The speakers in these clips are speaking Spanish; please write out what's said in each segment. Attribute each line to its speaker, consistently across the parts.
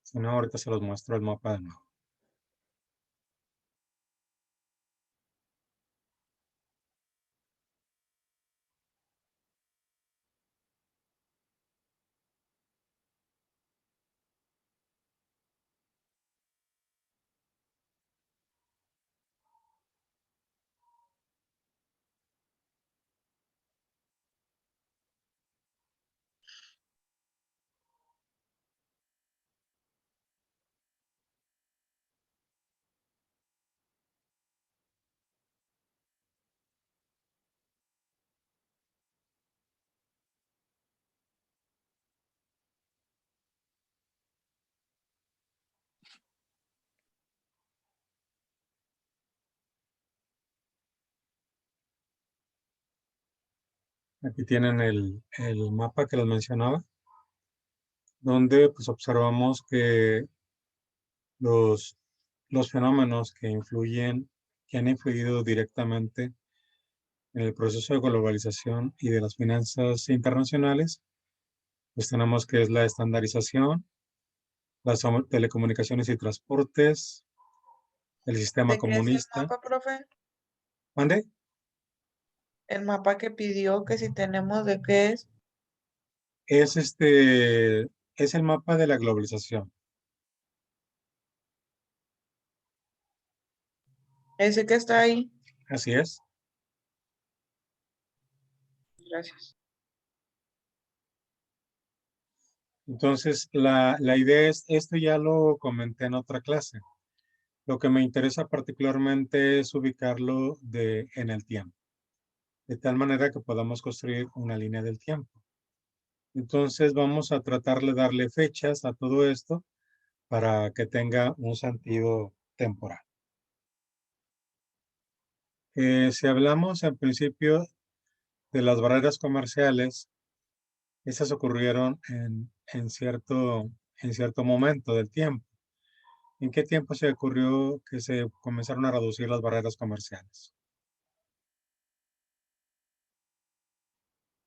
Speaker 1: Si no, ahorita se los muestro el mapa de nuevo. Aquí tienen el mapa que les mencionaba, donde pues observamos que los, los fenómenos que han influido directamente en el proceso de globalización y de las finanzas internacionales, pues tenemos que es la estandarización, las telecomunicaciones y transportes, el sistema
Speaker 2: ¿De qué es el
Speaker 1: comunista.
Speaker 2: mapa, profe?
Speaker 1: ¿Mande?
Speaker 2: El mapa que pidió, que si tenemos de qué es.
Speaker 1: Es es el mapa de la globalización.
Speaker 2: Ese que está ahí.
Speaker 1: Así es.
Speaker 2: Gracias.
Speaker 1: Entonces, la idea es, esto ya lo comenté en otra clase. Lo que me interesa particularmente es ubicarlo en el tiempo, de tal manera que podamos construir una línea del tiempo. Entonces, vamos a tratar de darle fechas a todo esto para que tenga un sentido temporal. Si hablamos en principio de las barreras comerciales, esas ocurrieron en cierto momento del tiempo. ¿En qué tiempo se ocurrió que se comenzaron a reducir las barreras comerciales?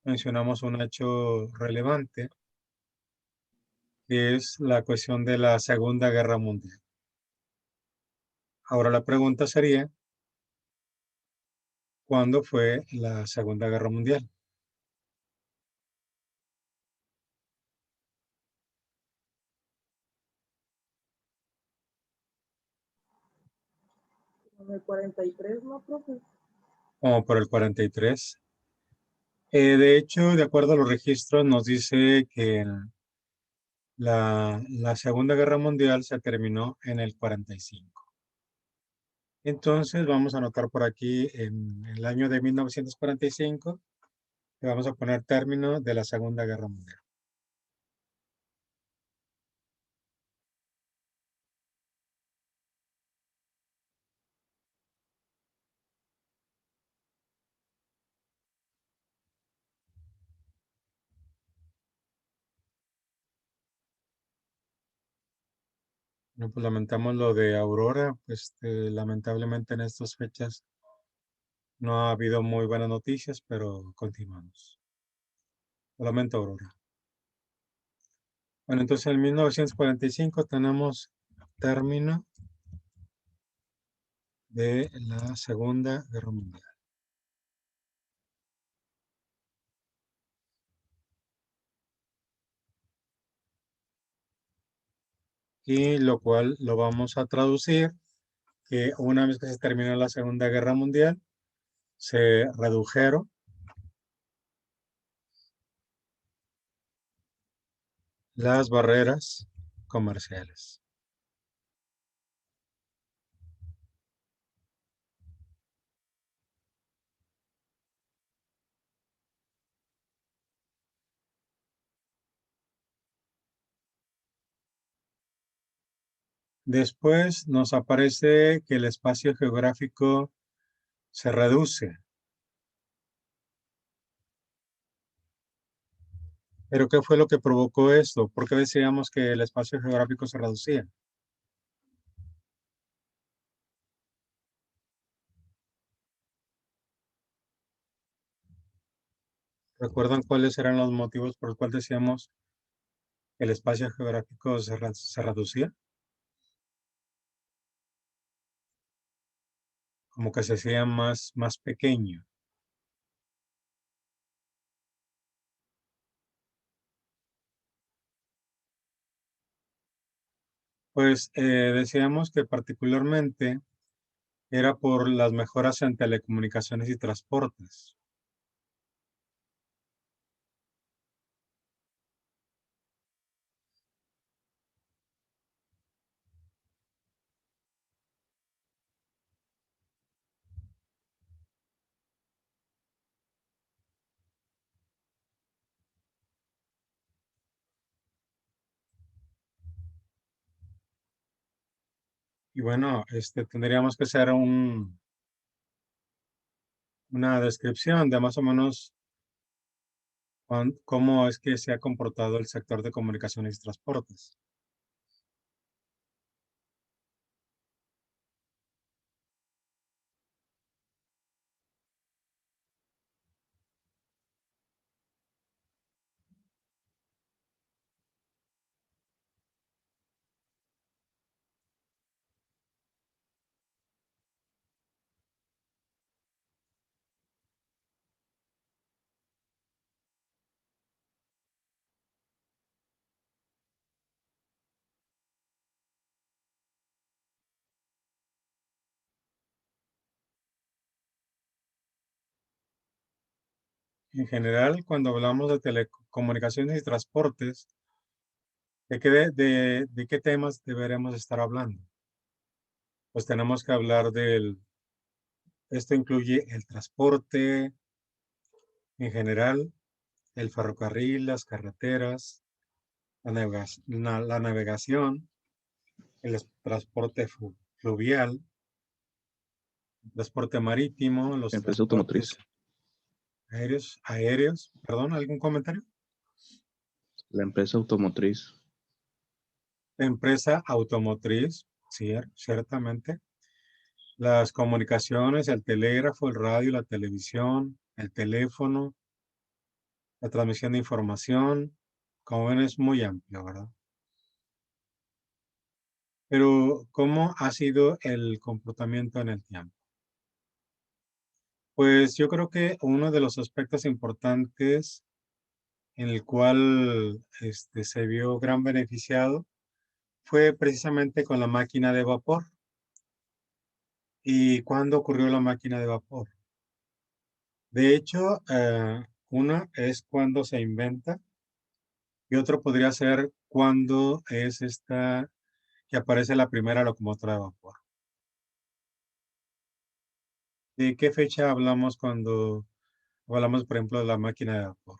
Speaker 1: Mencionamos un hecho relevante, que es la cuestión de la Segunda Guerra Mundial. Ahora la pregunta sería, ¿cuándo fue la Segunda Guerra Mundial?
Speaker 2: En el 43, ¿no, profe?
Speaker 1: Como por el 43. De hecho, de acuerdo a los registros, nos dice que la Segunda Guerra Mundial se terminó en el 45. Entonces, vamos a anotar por aquí en el año de 1945, que vamos a poner término de la Segunda Guerra Mundial. No, pues lamentamos lo de Aurora, pues lamentablemente en estas fechas no ha habido muy buenas noticias, pero continuamos. Lo lamento, Aurora. Bueno, entonces en 1945 tenemos término de la Segunda Guerra Mundial. Y lo cual lo vamos a traducir, que una vez que se terminó la Segunda Guerra Mundial, se redujeron las barreras comerciales. Después nos aparece que el espacio geográfico se reduce. Pero ¿qué fue lo que provocó esto? ¿Por qué decíamos que el espacio geográfico se reducía? ¿Recuerdan cuáles eran los motivos por los cuales decíamos el espacio geográfico se reducía, como que se hacía más pequeño. Pues decíamos que particularmente era por las mejoras en telecomunicaciones y transportes. Y bueno, tendríamos que hacer una descripción de más o menos cómo es que se ha comportado el sector de comunicaciones y transportes. En general, cuando hablamos de telecomunicaciones y transportes, ¿de qué temas deberemos estar hablando? Pues tenemos que hablar esto incluye el transporte en general, el ferrocarril, las carreteras, la navegación, transporte fluvial, transporte marítimo, los
Speaker 3: Empresa automotriz.
Speaker 1: transportes aéreos, perdón, ¿algún comentario?
Speaker 3: La empresa automotriz.
Speaker 1: La empresa automotriz, ciertamente. Las comunicaciones, el telégrafo, el radio, la televisión, el teléfono, la transmisión de información, como ven, es muy amplio, ¿verdad? Pero, ¿cómo ha sido el comportamiento en el tiempo? Pues yo creo que uno de los aspectos importantes en el cual se vio gran beneficiado fue precisamente con la máquina de vapor. ¿Y cuándo ocurrió la máquina de vapor? De hecho, una es cuando se inventa y otro podría ser cuando es que aparece la primera locomotora de vapor. ¿De qué fecha hablamos cuando hablamos, por ejemplo, de la máquina de vapor?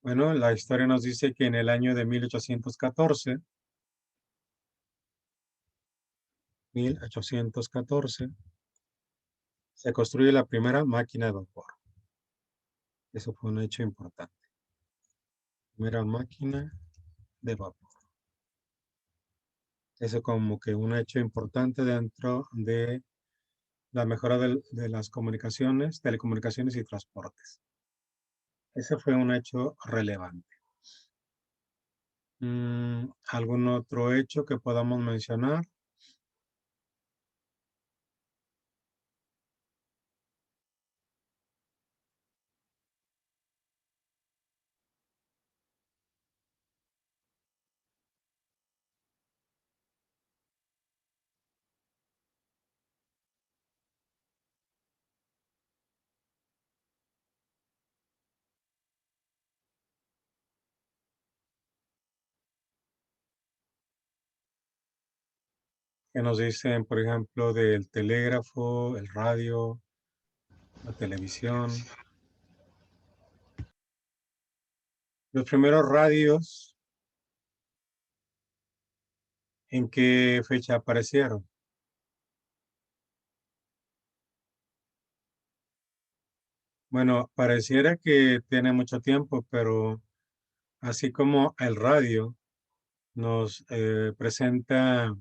Speaker 1: Bueno, la historia nos dice que en el año de 1814, se construye la primera máquina de vapor. Eso fue un hecho importante. Primera máquina de vapor. Eso como que un hecho importante dentro de la mejora de las comunicaciones, telecomunicaciones y transportes. Ese fue un hecho relevante. ¿Algún otro hecho que podamos mencionar? Que nos dicen, por ejemplo, del telégrafo, el radio, la televisión. Los primeros radios, ¿en qué fecha aparecieron? Bueno, pareciera que tiene mucho tiempo, pero así como el radio nos presenta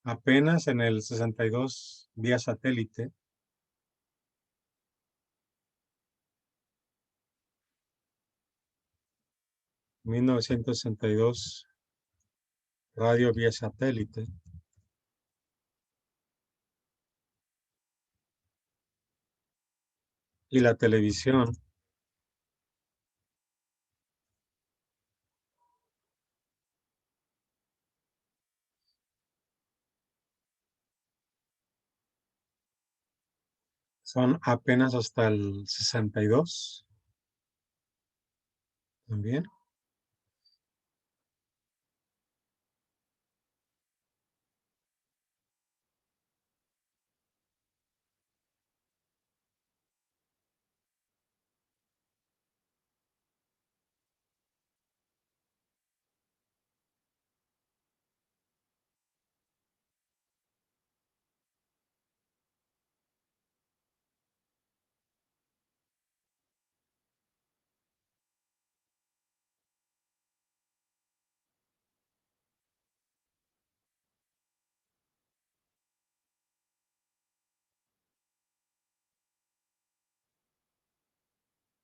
Speaker 1: apenas en el 62 vía satélite, 1962, radio vía satélite. Y la televisión. Son apenas hasta el 62. También.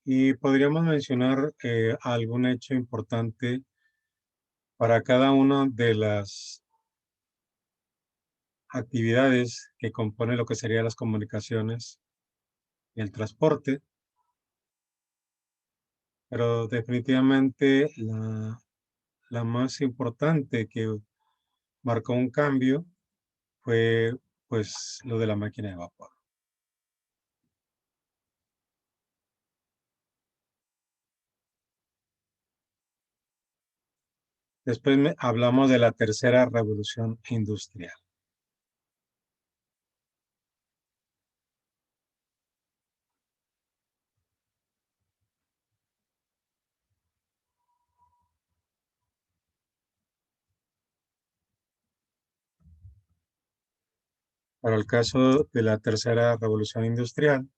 Speaker 1: Y podríamos mencionar algún hecho importante para cada una de las actividades que componen lo que serían las comunicaciones y el transporte, pero definitivamente la más importante que marcó un cambio fue pues lo de la máquina de vapor. Después hablamos de la tercera revolución industrial. Para el caso de la tercera revolución industrial,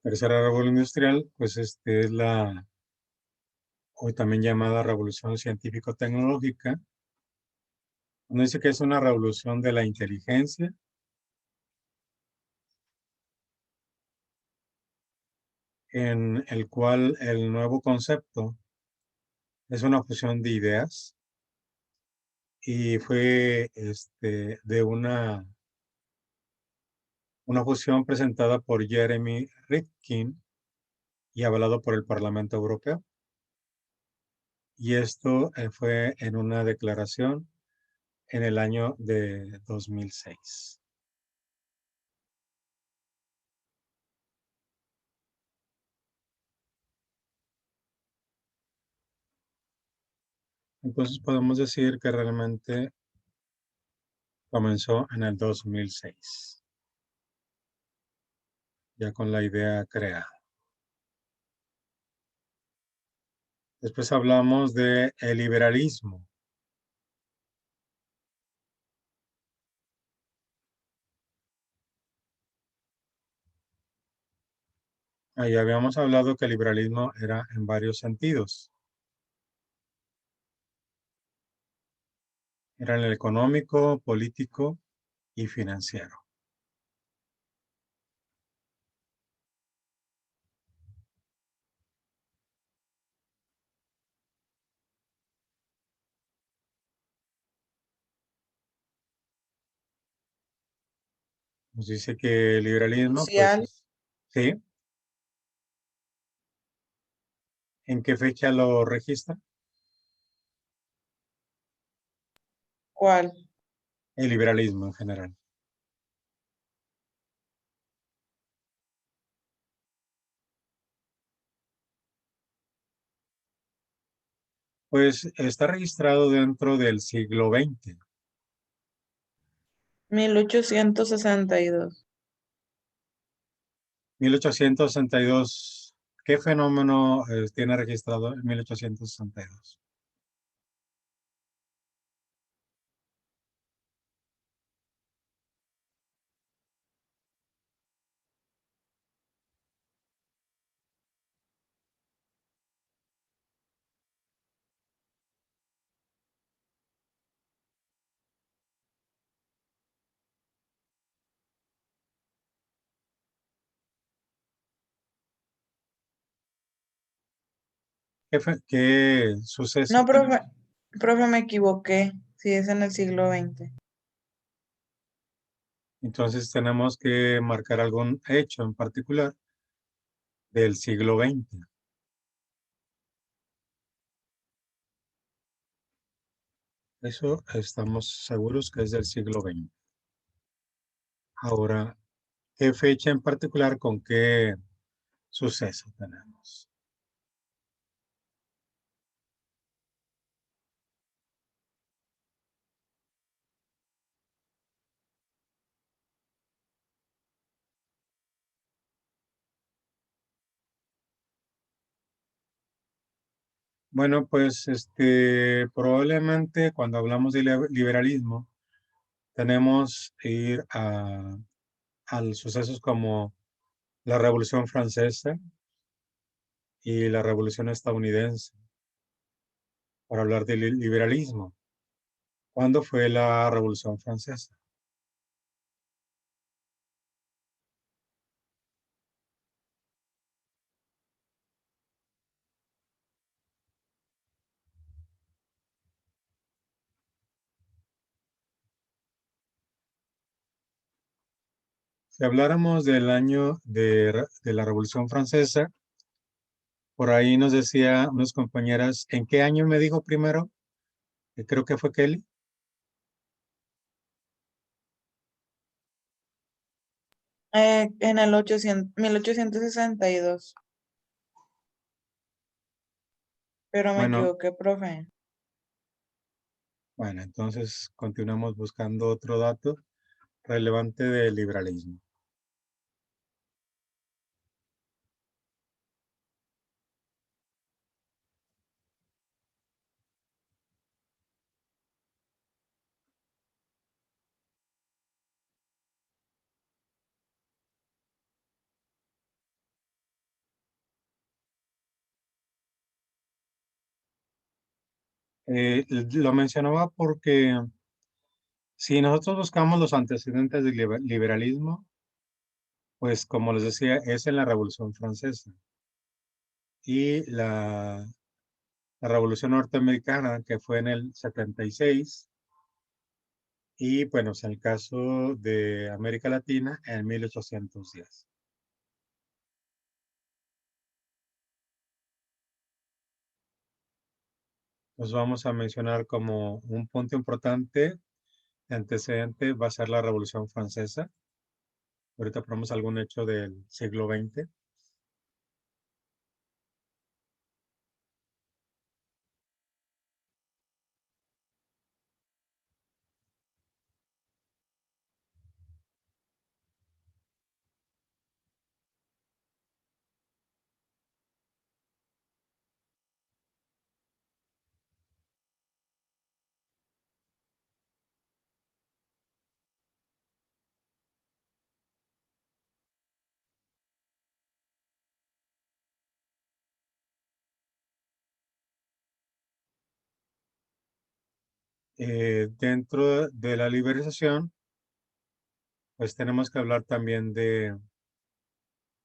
Speaker 1: la tercera revolución industrial, pues es la hoy también llamada revolución científico-tecnológica. Uno dice que es una revolución de la inteligencia, en el cual el nuevo concepto es una fusión de ideas y fue de una fusión presentada por Jeremy Rifkin y avalado por el Parlamento Europeo. Y esto fue en una declaración en el año de 2006. Entonces podemos decir que realmente comenzó en el 2006, ya con la idea creada. Después hablamos de el liberalismo. Ahí habíamos hablado que el liberalismo era en varios sentidos. Era en el económico, político y financiero. Nos dice que el liberalismo, pues,
Speaker 2: Social,
Speaker 1: sí. ¿En qué fecha lo registra?
Speaker 2: ¿cuál?
Speaker 1: El liberalismo en general. Pues está registrado dentro del siglo XX.
Speaker 2: 1862.
Speaker 1: 1862. ¿Qué fenómeno tiene registrado en 1862? ¿Qué suceso
Speaker 2: No,
Speaker 1: tenemos?
Speaker 2: profe, me equivoqué. Sí, es en el siglo XX.
Speaker 1: Entonces tenemos que marcar algún hecho en particular del siglo XX. Eso estamos seguros que es del siglo XX. Ahora, ¿qué fecha en particular con qué suceso tenemos? Bueno, pues probablemente cuando hablamos de liberalismo tenemos que ir a los sucesos como la Revolución Francesa y la Revolución Estadounidense para hablar de liberalismo. ¿Cuándo fue la Revolución Francesa? Si habláramos del año de la Revolución Francesa, por ahí nos decía unas compañeras, ¿en qué año me dijo primero? Creo que fue Kelly.
Speaker 2: En el 1862. Pero me
Speaker 1: Bueno,
Speaker 2: equivoqué, profe.
Speaker 1: bueno, entonces continuamos buscando otro dato relevante del liberalismo. Lo mencionaba porque si nosotros buscamos los antecedentes del liberalismo, pues como les decía, es en la Revolución Francesa y la Revolución Norteamericana, que fue en el 76, y bueno, en el caso de América Latina, en 1810. Nos vamos a mencionar como un punto importante, antecedente, va a ser la Revolución Francesa. Ahorita ponemos algún hecho del siglo XX. Dentro de la liberalización, pues tenemos que hablar también de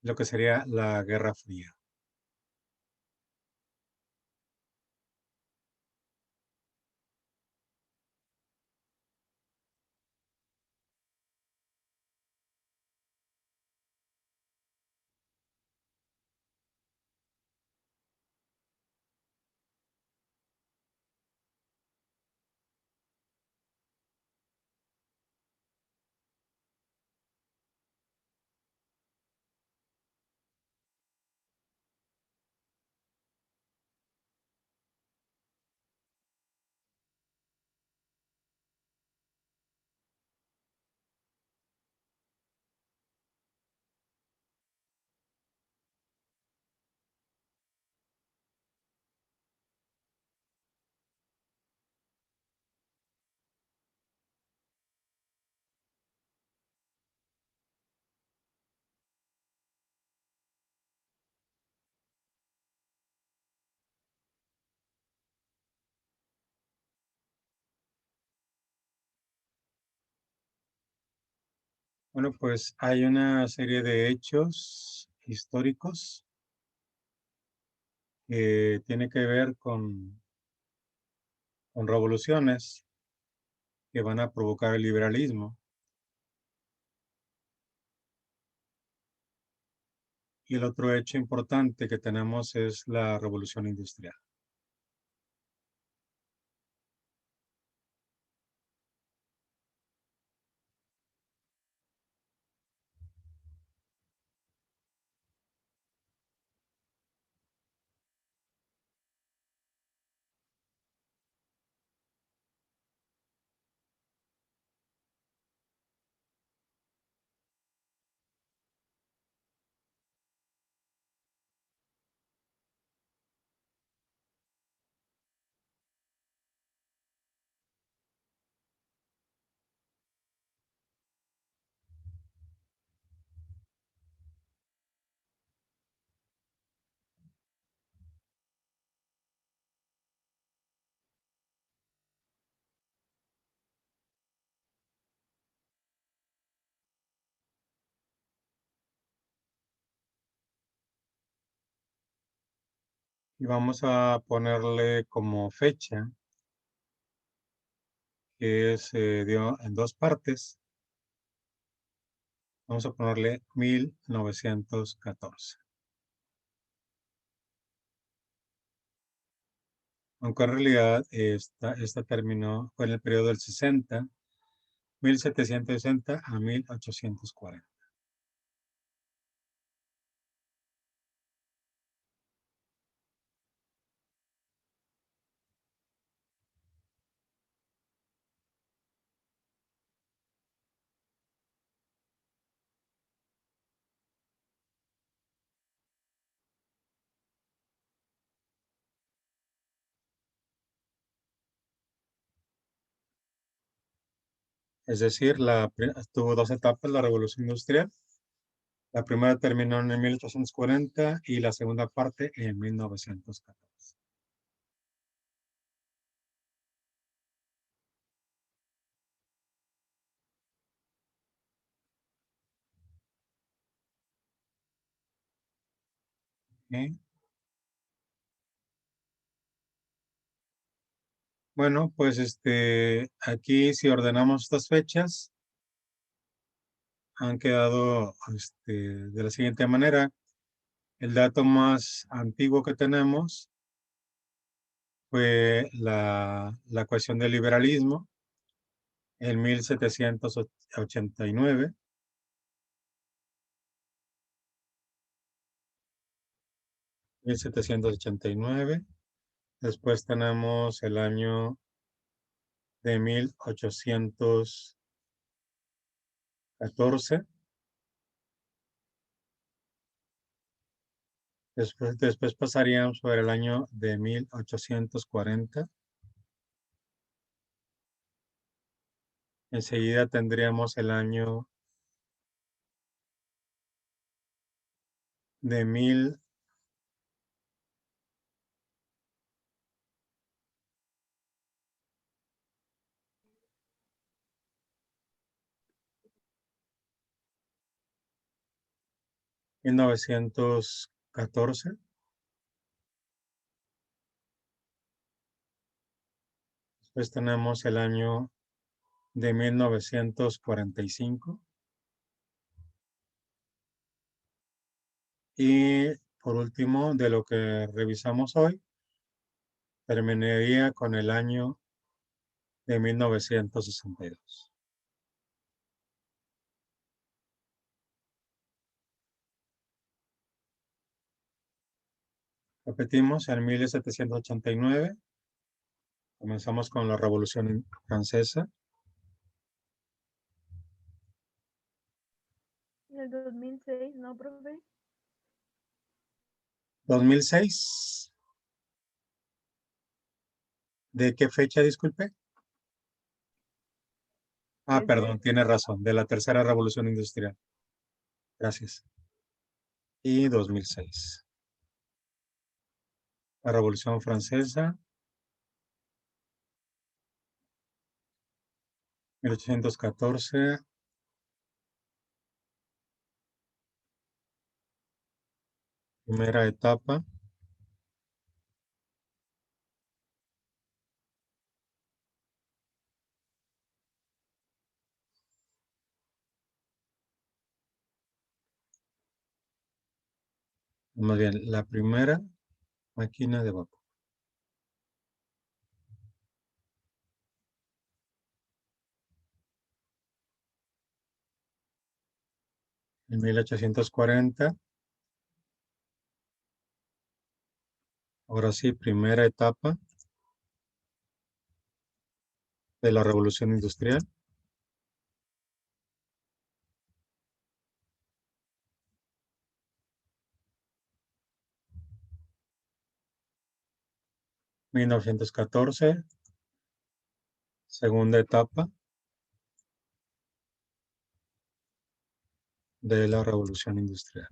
Speaker 1: lo que sería la Guerra Fría. Bueno, pues hay una serie de hechos históricos que tiene que ver con revoluciones que van a provocar el liberalismo. Y el otro hecho importante que tenemos es la revolución industrial. Y vamos a ponerle como fecha, que se dio en dos partes. Vamos a ponerle 1914. Aunque en realidad esta terminó, fue en el periodo del 1760 a 1840. Es decir, tuvo dos etapas la revolución industrial. La primera terminó en 1840 y la segunda parte en 1914. ¿Ok? Bueno, pues aquí si ordenamos estas fechas, han quedado de la siguiente manera. El dato más antiguo que tenemos fue la cuestión del liberalismo en 1789. 1789. Después tenemos el año de 1814. Después pasaríamos sobre el año de 1840. Enseguida tendríamos el año de 1914. Después tenemos el año de 1945. Y por último, de lo que revisamos hoy, terminaría con el año de 1962. Repetimos, en 1789 comenzamos con la Revolución Francesa.
Speaker 4: En el 2006, ¿no, profe?
Speaker 1: 2006. ¿De qué fecha, disculpe? Perdón, tiene razón, de la Tercera Revolución Industrial. Gracias. Y 2006. La Revolución Francesa, 1814 Primera etapa. Más bien, la primera máquina de vapor. En 1840. Ahora sí, primera etapa de la Revolución Industrial. (1914) Segunda etapa de la Revolución Industrial.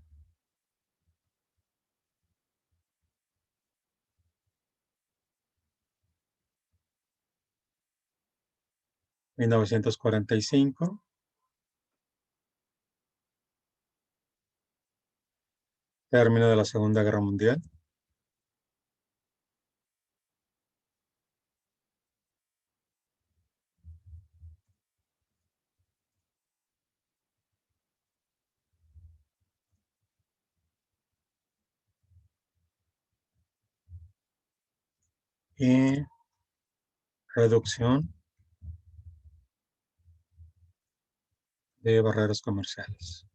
Speaker 1: (1945) Término de la Segunda Guerra Mundial. Y reducción de barreras comerciales.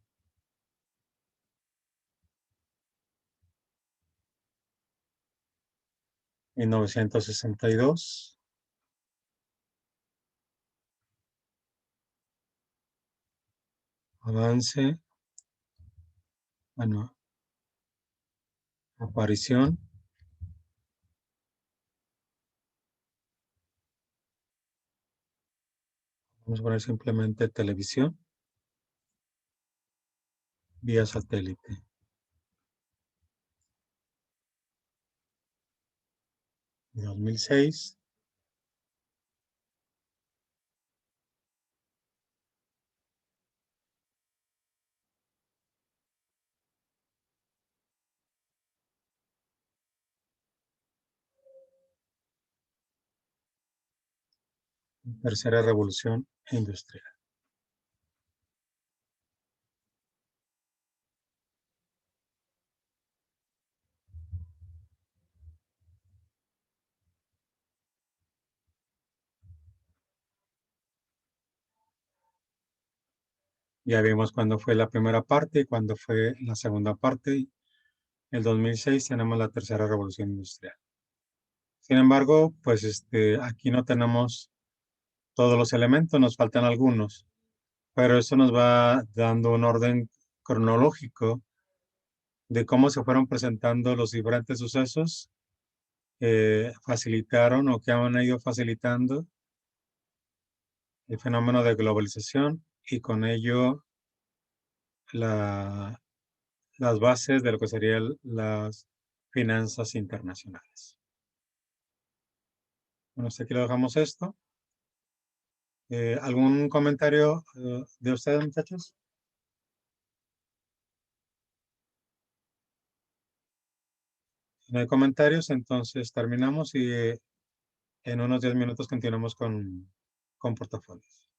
Speaker 1: En 1962, avance, bueno, aparición vamos a poner simplemente televisión vía satélite. En 2006, tercera revolución industrial. Ya vimos cuándo fue la primera parte y cuándo fue la segunda parte. En el 2006 tenemos la tercera revolución industrial. Sin embargo, pues aquí no tenemos todos los elementos, nos faltan algunos, pero eso nos va dando un orden cronológico de cómo se fueron presentando los diferentes sucesos que facilitaron o que han ido facilitando el fenómeno de globalización y con ello las bases de lo que serían las finanzas internacionales. Bueno, hasta aquí lo dejamos esto. ¿Algún comentario de ustedes, muchachos? Si no hay comentarios, entonces terminamos y en unos 10 minutos continuamos con portafolios.